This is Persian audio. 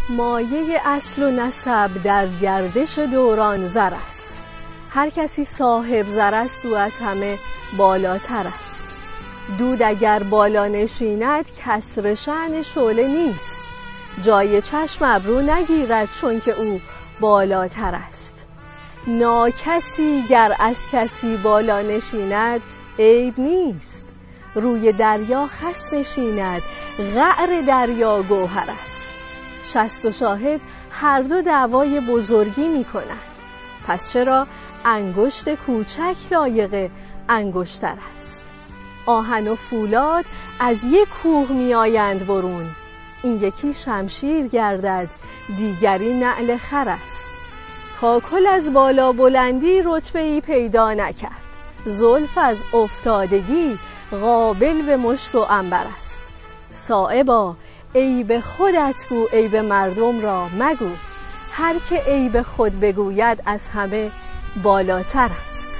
مایه اصل و نسب در گردش دوران زر است. هر کسی صاحب زر است او از همه بالاتر است. دود اگر بالا نشیند کسر شأن شعله نیست. جای چشم ابرو نگیرد چون که او بالاتر است. ناکسی گر از کسی بالا نشیند عیب نیست. روی دریا خس نشیند قعر دریا گوهر است. شست و شاهد هر دو دعوای بزرگی می کنند. پس چرا انگشت کوچک لایق انگشتر است؟ آهن و فولاد از یک کوه می آیند برون. این یکی شمشیر گردد دیگری نعل خر است. کاکل از بالا بلندی رتبه‌ای پیدا نکرد. زلف از افتادگی قابل به مشک و عنبر است. صایبا عیب خودت گو عیب مردم را مگو. هر که عیب خود بگوید از همه بالاتر است.